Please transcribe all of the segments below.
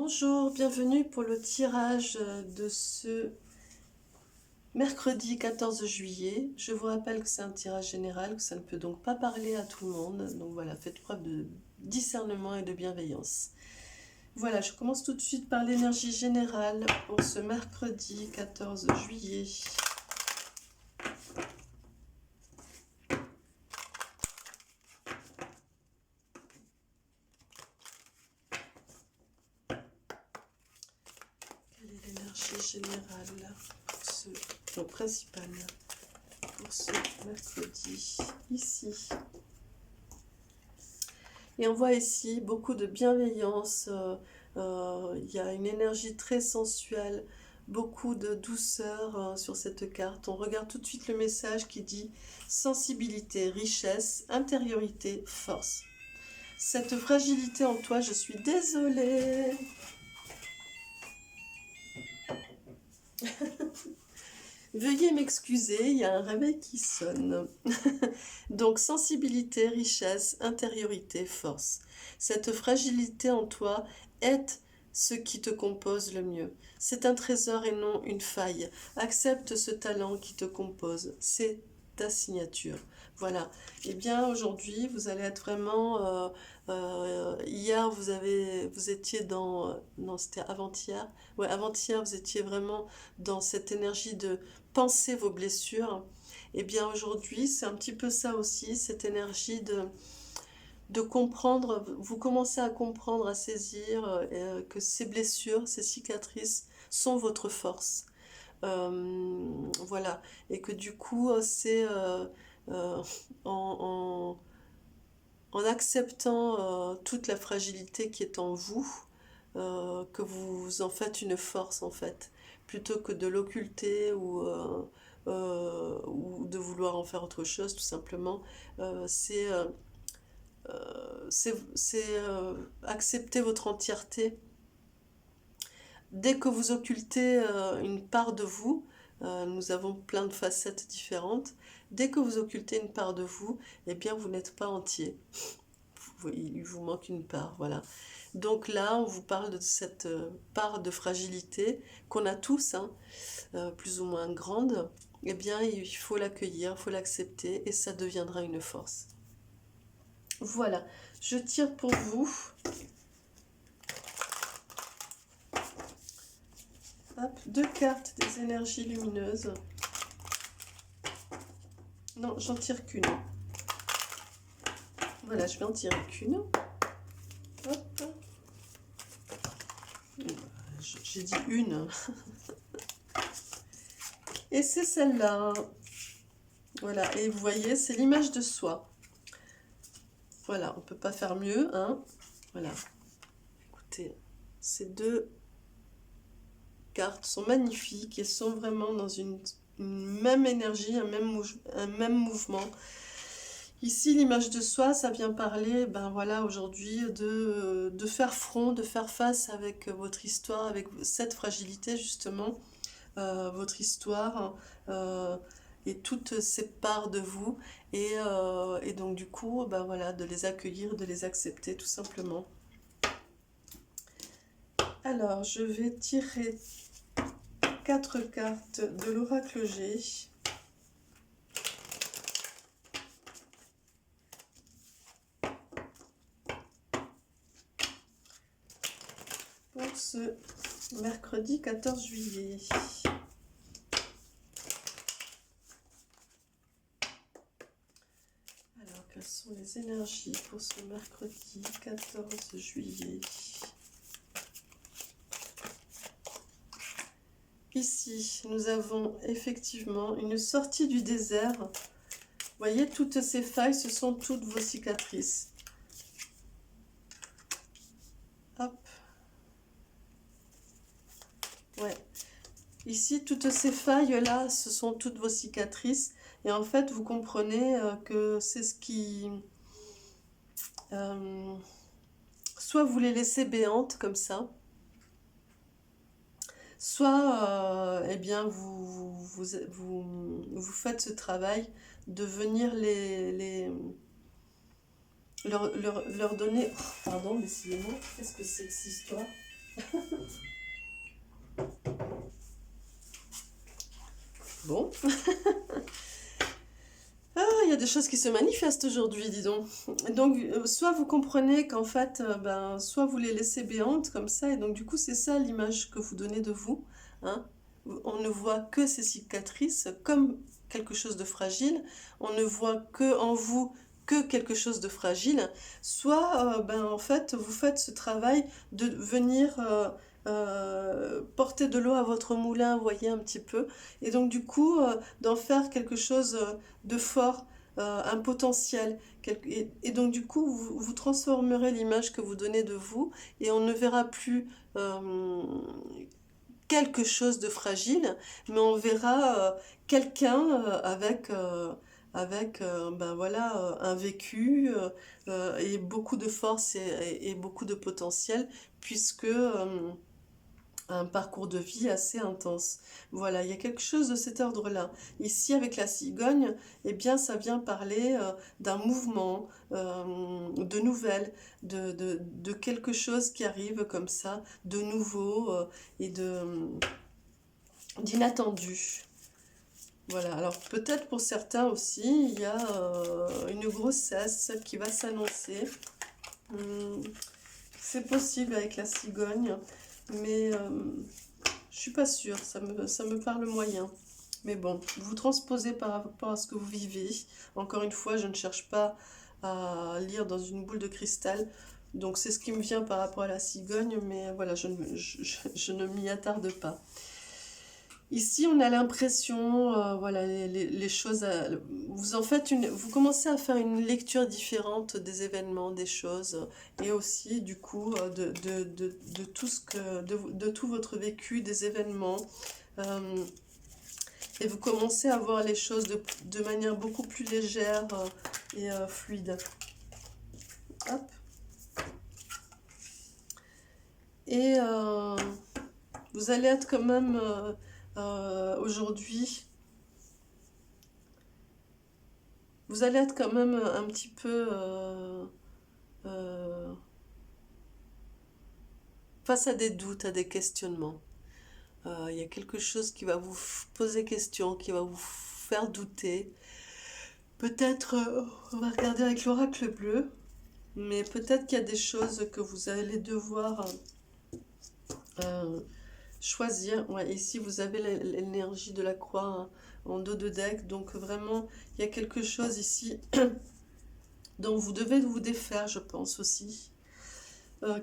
Bonjour, bienvenue pour le tirage de ce mercredi 14 juillet. Je vous rappelle que c'est un tirage général, que ça ne peut donc pas parler à tout le monde. Donc voilà, faites preuve de discernement et de bienveillance. Voilà, je commence tout de suite par l'énergie générale pour ce mercredi 14 juillet. Quelle est l'énergie générale pour ce principal pour ce mercredi ici? Et on voit ici beaucoup de bienveillance, il y a une énergie très sensuelle, beaucoup de douceur sur cette carte. On regarde tout de suite le message qui dit sensibilité, richesse, intériorité, force. Cette fragilité en toi, je suis désolée. Veuillez m'excuser, il y a un réveil qui sonne. Donc, sensibilité, richesse, intériorité, force. Cette fragilité en toi est ce qui te compose le mieux. C'est un trésor et non une faille. Accepte ce talent qui te compose. C'est ta signature. Voilà. Eh bien, aujourd'hui, vous allez être vraiment... hier, vous étiez dans... Non, c'était avant-hier. Ouais, avant-hier, vous étiez vraiment dans cette énergie de penser vos blessures. Et bien aujourd'hui, c'est un petit peu ça aussi, cette énergie de comprendre, vous commencez à comprendre, à saisir que ces blessures, ces cicatrices sont votre force. Voilà, et que du coup, c'est euh, en, en acceptant toute la fragilité qui est en vous, que vous en faites une force en fait, plutôt que de l'occulter ou de vouloir en faire autre chose, tout simplement. C'est accepter votre entièreté. Dès que vous occultez une part de vous, nous avons plein de facettes différentes, dès que vous occultez une part de vous, eh bien vous n'êtes pas entier. Il vous manque une part, voilà. Donc là, on vous parle de cette part de fragilité qu'on a tous, hein, plus ou moins grande. Eh bien, il faut l'accueillir, il faut l'accepter et ça deviendra une force. Voilà, je tire pour vous. Hop, 2 cartes des énergies lumineuses. Non, j'en tire qu'une. Voilà, je vais en tirer qu'une. Hop. J'ai dit une. Et c'est celle-là. Voilà, et vous voyez, c'est l'image de soi. Voilà, on ne peut pas faire mieux, hein. Voilà. Écoutez, ces 2 cartes sont magnifiques et sont vraiment dans une même énergie, un même mouvement. Ici, l'image de soi, ça vient parler, ben voilà, aujourd'hui, de faire front, de faire face avec votre histoire, avec cette fragilité, justement, votre histoire, et toutes ces parts de vous, et donc, du coup, ben voilà, de les accueillir, de les accepter, tout simplement. Alors, je vais tirer 4 cartes de l'oracle G. Pour ce mercredi 14 juillet. Alors, quelles sont les énergies pour ce mercredi 14 juillet? Ici, nous avons effectivement une sortie du désert. Vous voyez, toutes ces failles, ce sont toutes vos cicatrices. Hop. Ouais. Ici, toutes ces failles-là, ce sont toutes vos cicatrices. Et en fait, vous comprenez que c'est ce qui... soit vous les laissez béantes comme ça, soit eh bien, vous faites ce travail de venir leur donner... Oh, pardon, décidément, qu'est-ce que c'est que cette histoire? Bon. Ah, il y a des choses qui se manifestent aujourd'hui, dis donc. Donc, soit vous comprenez qu'en fait, ben, soit vous les laissez béantes comme ça, et donc du coup, c'est ça l'image que vous donnez de vous, hein. On ne voit que ces cicatrices comme quelque chose de fragile, on ne voit que en vous que quelque chose de fragile, soit, ben, en fait, vous faites ce travail de venir porter de l'eau à votre moulin, vous voyez un petit peu, et donc du coup, d'en faire quelque chose de fort, un potentiel. Et donc du coup, vous transformerez l'image que vous donnez de vous et on ne verra plus quelque chose de fragile, mais on verra quelqu'un avec ben voilà, un vécu et beaucoup de force et beaucoup de potentiel, puisque un parcours de vie assez intense. Voilà, il y a quelque chose de cet ordre-là. Ici, avec la cigogne, eh bien, ça vient parler d'un mouvement, de nouvelles, de quelque chose qui arrive comme ça, de nouveau et d'inattendu. Voilà, alors peut-être pour certains aussi, il y a une grossesse qui va s'annoncer. C'est possible avec la cigogne, mais je suis pas sûre, ça me parle moyen. Mais bon, vous transposez par rapport à ce que vous vivez. Encore une fois, je ne cherche pas à lire dans une boule de cristal. Donc c'est ce qui me vient par rapport à la cigogne, mais voilà, je ne m'y attarde pas. Ici, on a l'impression, voilà, les choses, vous en faites vous commencez à faire une lecture différente des événements, des choses, et aussi du coup de tout de tout votre vécu, des événements, et vous commencez à voir les choses de manière beaucoup plus légère et fluide. Hop. Et vous allez être quand même aujourd'hui. Vous allez être quand même un petit peu euh, face à des doutes, à des questionnements. Il y a quelque chose qui va vous poser question, qui va vous faire douter. Peut-être, on va regarder avec l'oracle bleu, mais peut-être qu'il y a des choses que vous allez devoir choisir. Ouais, ici, vous avez l'énergie de la croix hein, en dos de deck, donc vraiment, il y a quelque chose ici dont vous devez vous défaire, je pense aussi,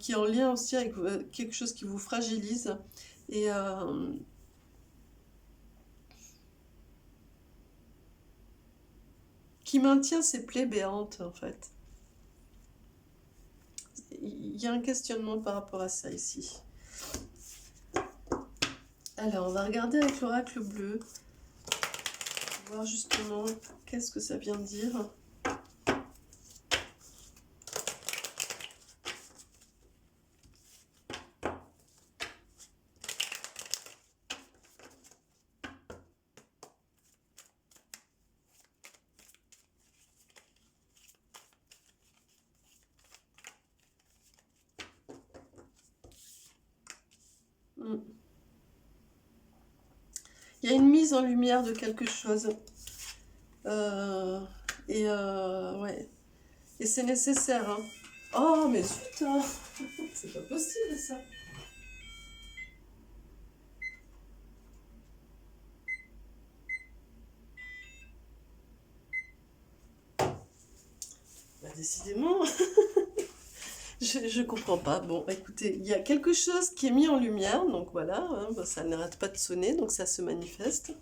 qui est en lien aussi avec quelque chose qui vous fragilise et qui maintient ses plaies béantes en fait. Il y a un questionnement par rapport à ça ici. Alors, on va regarder avec l'oracle bleu, voir justement qu'est-ce que ça vient dire. Il y a une mise en lumière de quelque chose. Ouais. Et c'est nécessaire. Hein. Oh, mais zut, hein. C'est pas possible ça. Bah, décidément, je comprends pas. Bon, écoutez, il y a quelque chose qui est mis en lumière, donc voilà, hein, bah, ça n'arrête pas de sonner, donc ça se manifeste.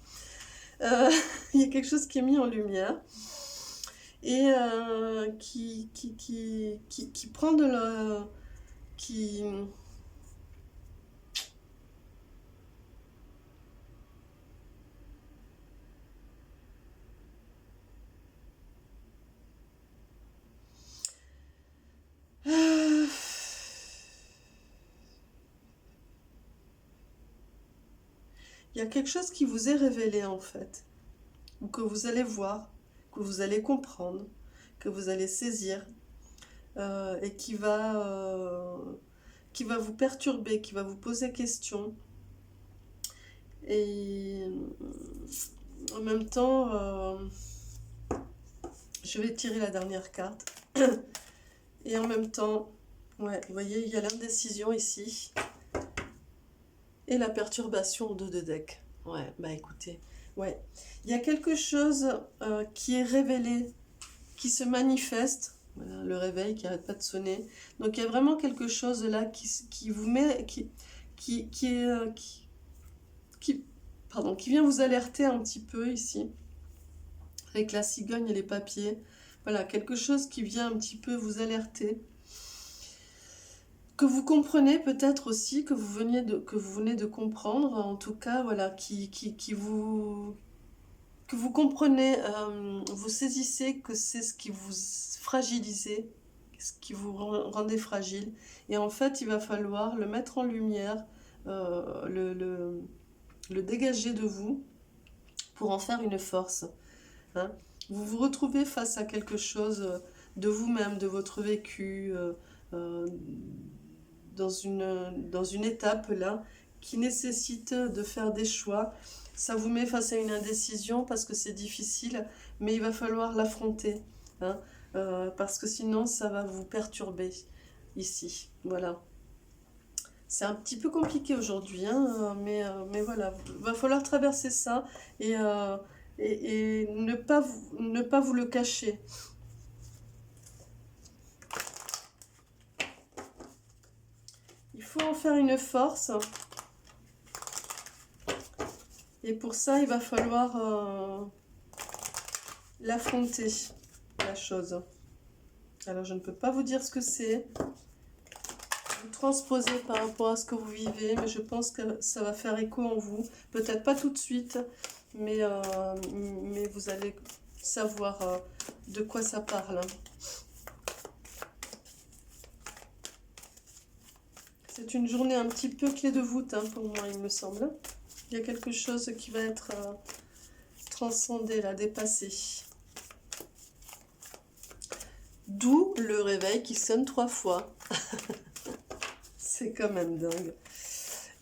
Il y a quelque chose qui est mis en lumière et qui prend de la... qui... Euh, Il y a quelque chose qui vous est révélé en fait, ou que vous allez voir, que vous allez comprendre, que vous allez saisir, et qui va vous perturber, qui va vous poser question. Et en même temps, je vais tirer la dernière carte. Et en même temps, ouais, vous voyez, il y a l'indécision ici. Et la perturbation de deux decks. Ouais, bah écoutez, ouais. Il y a quelque chose qui est révélé, qui se manifeste. Voilà, le réveil qui n'arrête pas de sonner. Donc il y a vraiment quelque chose là qui vous met, pardon, qui vient vous alerter un petit peu ici. Avec la cigogne et les papiers. Voilà, quelque chose qui vient un petit peu vous alerter. Que vous comprenez peut-être aussi, que vous venez de comprendre, en tout cas, voilà, que vous comprenez, vous saisissez que c'est ce qui vous fragilisez, ce qui vous rendait fragile. Et en fait, il va falloir le mettre en lumière, le dégager de vous pour en faire une force. Hein. Vous vous retrouvez face à quelque chose de vous-même, de votre vécu, dans une étape là qui nécessite de faire des choix. Ça vous met face à une indécision parce que c'est difficile, mais il va falloir l'affronter, hein, parce que sinon ça va vous perturber ici. Voilà. C'est un petit peu compliqué aujourd'hui, hein, mais voilà, il va falloir traverser ça et ne pas vous le cacher. Il faut en faire une force. Et pour ça, il va falloir l'affronter, la chose. Alors, je ne peux pas vous dire ce que c'est. Vous transposer par rapport à ce que vous vivez, mais je pense que ça va faire écho en vous. Peut-être pas tout de suite, mais vous allez savoir de quoi ça parle. C'est une journée un petit peu clé de voûte, hein, pour moi, il me semble. Il y a quelque chose qui va être transcendé, là, dépassé. D'où le réveil qui sonne 3 fois. C'est quand même dingue.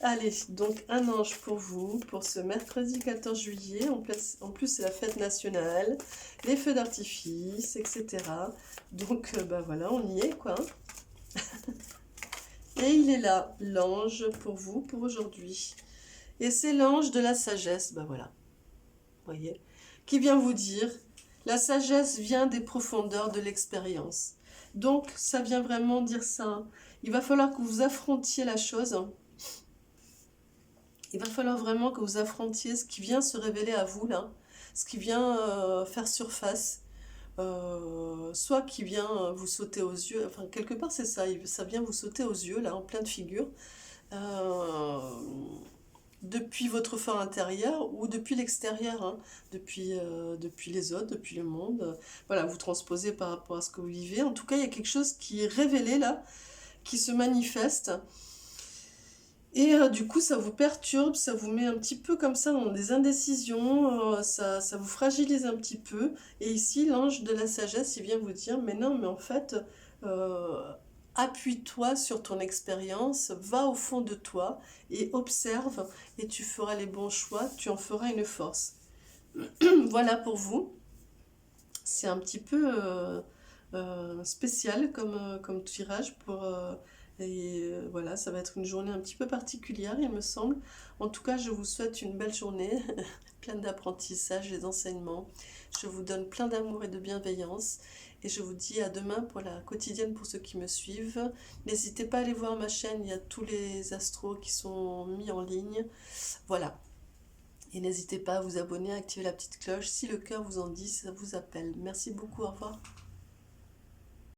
Allez, donc un ange pour vous, pour ce mercredi 14 juillet. En plus, c'est la fête nationale, les feux d'artifice, etc. Donc, bah voilà, on y est, quoi. Et il est là, l'ange pour vous, pour aujourd'hui. Et c'est l'ange de la sagesse, bah voilà. Voyez, qui vient vous dire, la sagesse vient des profondeurs de l'expérience. Donc, ça vient vraiment dire ça. Hein. Il va falloir que vous affrontiez la chose. Il va falloir vraiment que vous affrontiez ce qui vient se révéler à vous, là. Ce qui vient faire surface. Soit qui vient vous sauter aux yeux. Enfin, quelque part, c'est ça. Ça vient vous sauter aux yeux, là, en pleine figure. Depuis votre fort intérieur ou depuis l'extérieur, hein, depuis les autres, depuis le monde. Voilà, vous transposez par rapport à ce que vous vivez. En tout cas, il y a quelque chose qui est révélé là, qui se manifeste. Et du coup, ça vous perturbe, ça vous met un petit peu comme ça dans des indécisions, ça vous fragilise un petit peu. Et ici, l'ange de la sagesse, il vient vous dire, mais non, mais en fait... appuie-toi sur ton expérience, va au fond de toi et observe et tu feras les bons choix, tu en feras une force. Voilà pour vous. C'est un petit peu spécial comme tirage voilà, ça va être une journée un petit peu particulière, il me semble. En tout cas, je vous souhaite une belle journée, pleine d'apprentissage et d'enseignements. Je vous donne plein d'amour et de bienveillance. Et je vous dis à demain pour la quotidienne pour ceux qui me suivent. N'hésitez pas à aller voir ma chaîne, il y a tous les astros qui sont mis en ligne. Voilà. Et n'hésitez pas à vous abonner, à activer la petite cloche. Si le cœur vous en dit, ça vous appelle. Merci beaucoup, au revoir.